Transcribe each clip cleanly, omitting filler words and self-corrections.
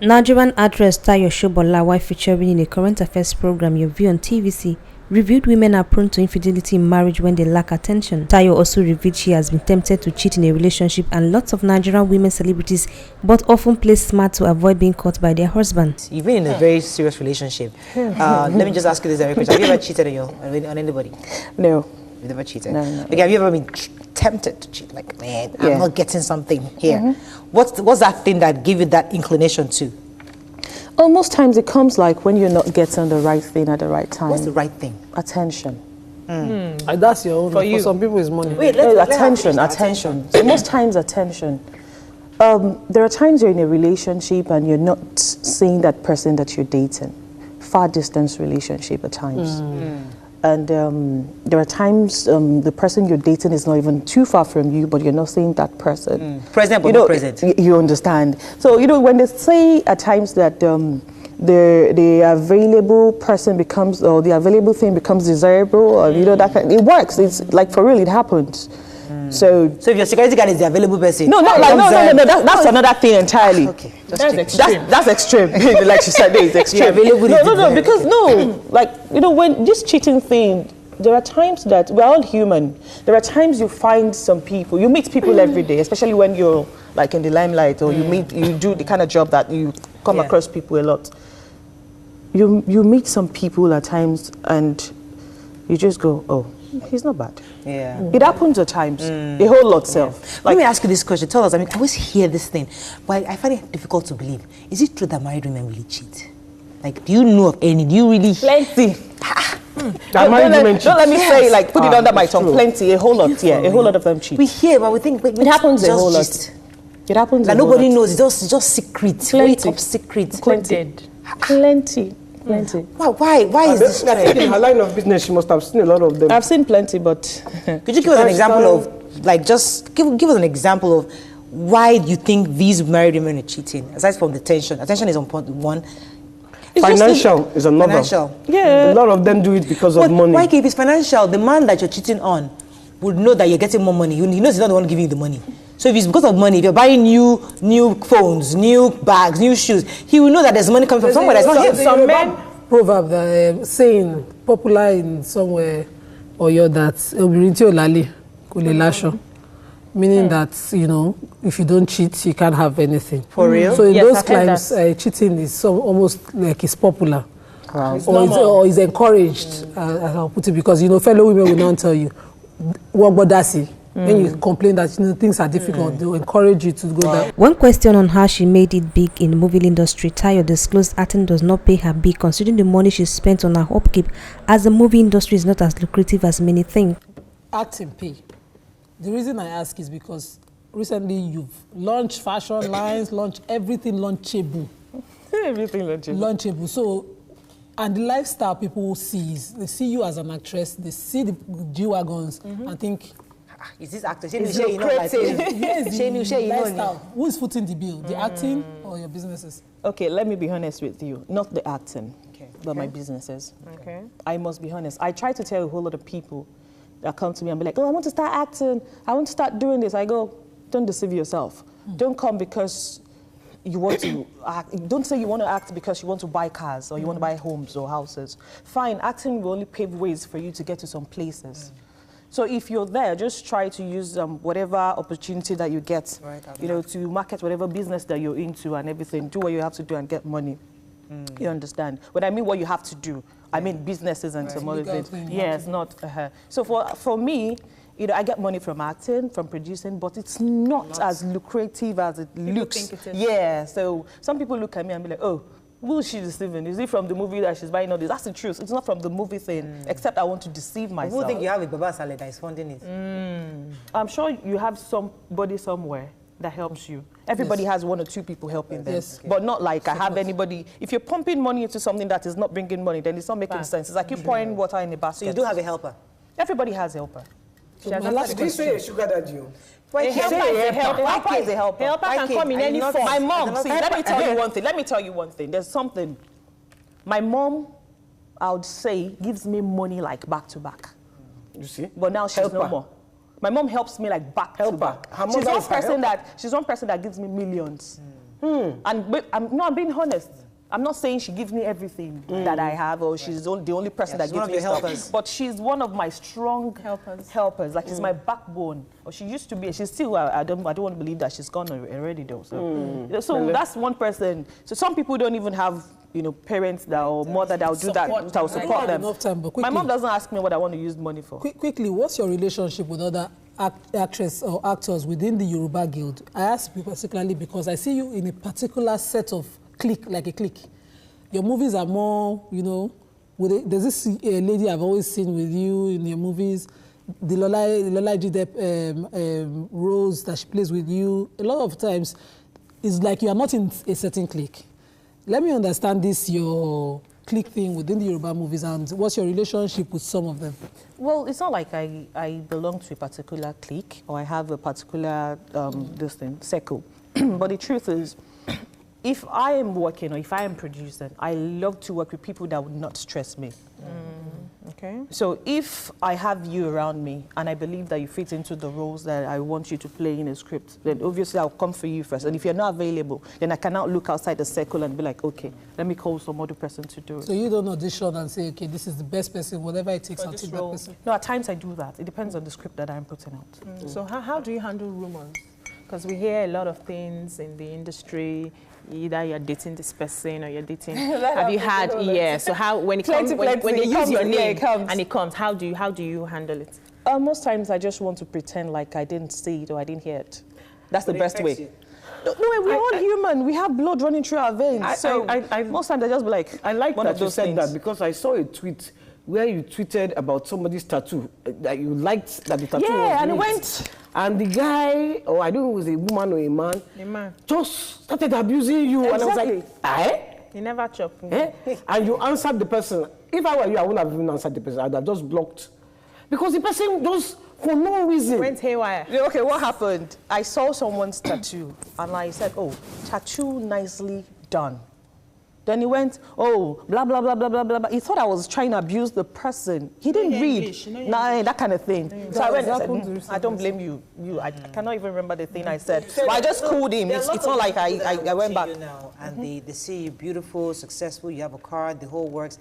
Nigerian actress Tayo Sobola, while featuring in a current affairs program Your View on TVC, revealed women are prone to infidelity in marriage when they lack attention. Tayo also revealed she has been tempted to cheat in a relationship, and lots of Nigerian women celebrities but often play smart to avoid being caught by their husband. You've been in a very serious relationship. Let me just ask you this, Eric. Have you ever cheated on anybody? No. You've never cheated? No. Okay, have you ever been tempted to cheat? Like, man, I'm not getting something here. What's that thing that gave you that inclination to? Oh, most times it comes like when you're not getting the right thing at the right time. What's the right thing? Attention. That's your own. For some people, it's money. Wait, attention. So most times, attention. There are times you're in a relationship and you're not seeing that person that you're dating. Far distance relationship at times. And there are times the person you're dating is not even too far from you, but you're not seeing that person. Present but not present. You understand. So, when they say at times that the available person becomes, or the available thing becomes desirable, or, that it works. It's like, for real, it happens. So if your security guard is the available person? No, that's another thing entirely. Okay. That's extreme. That's extreme. Like she said, it's extreme. Because when this cheating thing, there are times that we're all human. There are times you find some people, you meet people every day, especially when you're like in the limelight, or you do the kind of job that you come across people a lot. You meet some people at times and you just go, oh, he's not bad. Yeah. It happens at times. A whole lot, self. Let me ask you this question. Tell us, I always hear this thing, but I find it difficult to believe. Is it true that married women really cheat? Like, do you know of any? Do you really? Plenty. Don't let me say, like, put it under my tongue. True. Plenty, a whole lot, a whole lot of them cheat. We hear, but we think it happens a whole lot. It happens. Like nobody knows. It's just secret. Plenty. Top secret. Plenty. Why is this? In her line of business, she must have seen a lot of them. I've seen plenty, but could you give us an example of, like, just give us an example of why you think these married women are cheating? Aside from the tension, attention is on point one. Financial is another. Financial. Yeah. A lot of them do it because of money. Why, if it's financial, the man that you're cheating on would know that you're getting more money. He knows he's not the one giving you the money. So if it's because of money, if you're buying new phones, new bags, new shoes, he will know that there's money coming from somewhere that's not him. Some men proverb that saying popular in somewhere or your that obirinti olale kule lasho, meaning that if you don't cheat, you can't have anything. For real? So in those times, cheating is almost like it's popular. Wow. Or is encouraged. I'll put it, because fellow women will not tell you what bodasi. When you complain that things are difficult, they'll encourage you to go there. When questioned on how she made it big in the movie industry, Tayo disclosed acting does not pay her big, considering the money she spent on her upkeep, as the movie industry is not as lucrative as many think. Acting pay. The reason I ask is because recently you've launched fashion lines, launched everything launchable. Everything launchable. Launchable. So, and the lifestyle people see they see you as an actress, they see the G-Wagons and think, is this actor? It's lucrative. Lifestyle. Who is footing the bill? The acting or your businesses? Okay, let me be honest with you. Not the acting, but my businesses. Okay. I must be honest. I try to tell a whole lot of people that come to me and be like, oh, I want to start acting. I want to start doing this. I go, don't deceive yourself. Don't come because you want to act. Don't say you want to act because you want to buy cars or you want to buy homes or houses. Fine, acting will only pave ways for you to get to some places. So if you're there, just try to use whatever opportunity that you get, to market whatever business that you're into and everything. Do what you have to do and get money. You understand? When I mean what you have to do, I mean businesses and some other things. Yes, not. So for me, I get money from acting, from producing, but it's not as lucrative as it looks. Think it is. Yeah. So some people look at me and be like, oh, who is she deceiving? Is it from the movie that she's buying all this? That's the truth. It's not from the movie thing, except I want to deceive myself. Who think you have a Baba Saleh that is funding it? I'm sure you have somebody somewhere that helps you. Everybody has one or two people helping them. Yes. But not like I have anybody. If you're pumping money into something that is not bringing money, then it's not making sense. It's like you're pouring water in a basket. So you do have a helper? Everybody has a helper. So my last Did you say a sugar daddy? A helper is a helper. Helper can come in any form. My mom, see, let me tell you one thing. There's something. My mom, I would say, gives me money like back to back. You see? But now she's no more. My mom helps me like back to back. She's one person that gives me millions. And I'm being honest. I'm not saying she gives me everything that I have, or she's the only person that gives me stuff. But she's one of my strong helpers. Like she's my backbone. Or she used to be. She's still. I don't want to believe that she's gone already though. So that's one person. So some people don't even have parents that or mother that will do that will support them. Enough time, but my mom doesn't ask me what I want to use money for. Quickly, what's your relationship with other actresses or actors within the Yoruba Guild? I ask you particularly because I see you in a particular set of like a clique. Your movies are more, there's this lady I've always seen with you in your movies, the Lola Jide roles that she plays with you. A lot of times, it's like you are not in a certain clique. Let me understand your clique thing within the Yoruba movies, and what's your relationship with some of them? Well, it's not like I belong to a particular clique or I have a particular circle. But the truth is, if I am working or if I am producing, I love to work with people that would not stress me. Okay. So if I have you around me and I believe that you fit into the roles that I want you to play in a script, then obviously I'll come for you first. And if you're not available, then I cannot look outside the circle and be like, okay, let me call some other person to do it. So you don't audition and say, okay, this is the best person, whatever it takes, I'll take that person? No, at times I do that. It depends on the script that I'm putting out. So how do you handle rumors? Because we hear a lot of things in the industry. Either you're dating this person or you're dating. Have you had? Yeah. So how when it comes when they use your name and it comes, how do you handle it? Most times I just want to pretend like I didn't see it or I didn't hear it. That's the best way. No, we're all human. We have blood running through our veins. Most times I just be like, I like one that of you those said things. that because I saw a tweet where you tweeted about somebody's tattoo that you liked that the tattoo was and it neat. went. And the guy, or I don't know if it was a woman or a man, just started abusing you. Exactly. And I was like, He never chopped. And you answered the person. If I were you, I wouldn't have even answered the person. I'd have just blocked. Because the person just, for no reason. Went haywire. Okay, what happened? I saw someone's tattoo and I said, oh, tattoo nicely done. Then he went, oh, blah, blah, blah, blah, blah, blah, blah. He thought I was trying to abuse the person. He didn't read. That kind of thing. So I went and said, I don't blame you. I cannot even remember the thing I said. But I just cooled him. It's not like I went back. You now, and they see you beautiful, successful, you have a car, the whole works.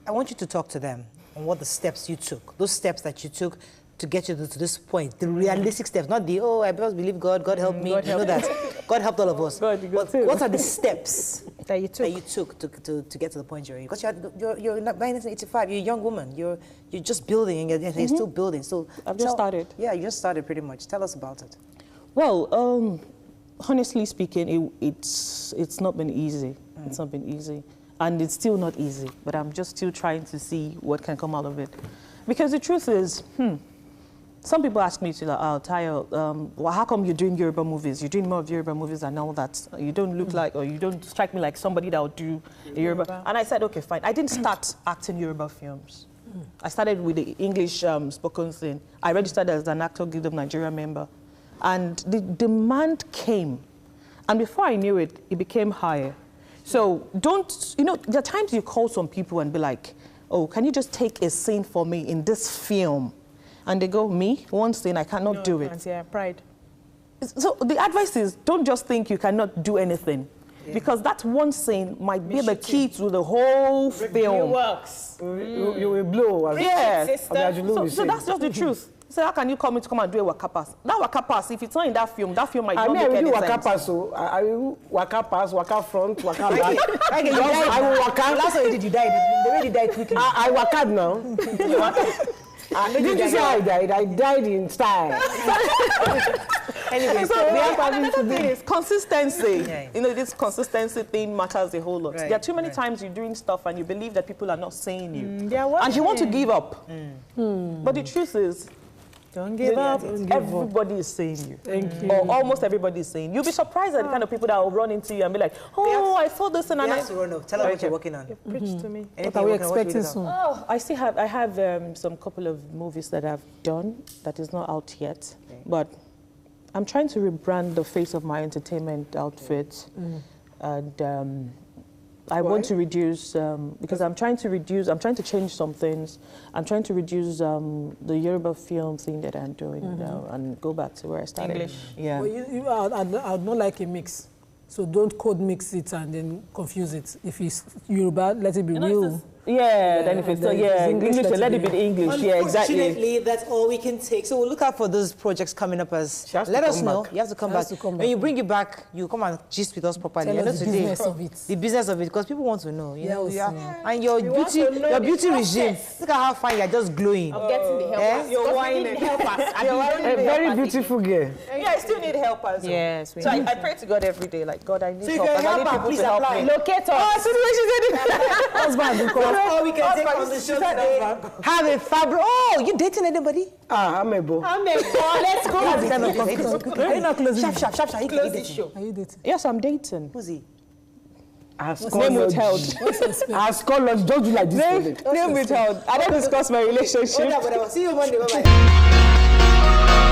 I want you to talk to them on what the steps you took, those steps that you took to get you to this point, the realistic steps, not the, I just believe God help me, you know that. God helped all of us. What are the steps that you took to get to the point you're in? Because you're not 1985, you're a young woman, you're just building, and you're still building. So I've just started. Yeah, you just started pretty much. Tell us about it. Well, honestly speaking, it's not been easy. It's not been easy. And it's still not easy, but I'm just still trying to see what can come out of it. Because the truth is, some people ask me to, Tayo, well, how come you're doing Yoruba movies? You're doing more of Yoruba movies and all that. You don't look like, or you don't strike me like somebody that will do Yoruba. And I said, okay, fine. I didn't start acting Yoruba films. I started with the English spoken thing. I registered as an Actor Guild of Nigeria member. And the demand came. And before I knew it, it became higher. So there are times you call some people and be like, oh, can you just take a scene for me in this film? And they go, me? One scene, I cannot do it. Yeah, pride. So the advice is, don't just think you cannot do anything. Yeah. Because that one scene might be the key to the whole film. It works. You will blow. Yeah. So that's just the truth. So how can you come and do a waka pass? That waka pass, if it's not in that film might not make any sense. Waka pass, so I will waka pass, waka front, waka back. I will waka. Last time you died. The way you died quickly. I wakad now. Did you say I died? I died in style. Anyway, so another thing is consistency. Yeah. This consistency thing matters a whole lot. Right, there are too many times you're doing stuff and you believe that people are not seeing you. And you want to give up. But the truth is, don't give up. Everybody is saying you. Thank you. Or almost everybody is saying. You'll be surprised at the kind of people that will run into you and be like, oh, I saw this and I have to run up. Tell us what you're working on. Preach to me. What are we expecting soon? Oh, I have some couple of movies that I've done that is not out yet. Okay. But I'm trying to rebrand the face of my entertainment outfit. And I want to reduce, because I'm trying to change some things. I'm trying to reduce the Yoruba film thing that I'm doing now and go back to where I started. English. Yeah. Well, I'd not like a mix. So don't code mix it and then confuse it. If it's Yoruba, let it be real. Yeah, then if it's still, English, let it be English. Yeah, exactly. Unfortunately, that's all we can take. So we'll look out for those projects coming up as. Let us know. You have to come back. When you bring it back, you come and gist with us properly. Tell us the business of it. The business of it, because people want to know. You know, and your beauty regime. Look at how fine you're just glowing. I'm getting the helpers. You're whining. A very beautiful girl. Yeah, I still need helpers. Yes. So I pray to God every day, like, God, I need help. I need people to help me. Locate us. Oh, so the way she said it. Husband, all we can take on the show today. Have a fabric. Oh, you dating anybody? I'm a bo. Let's go. Are you not closing? Sharp. Close this show. Are you dating? Yes, I'm dating. Who's he? Name withheld. As scholars, don't do like this. Name withheld. I don't discuss my relationship. See you Monday. Bye-bye.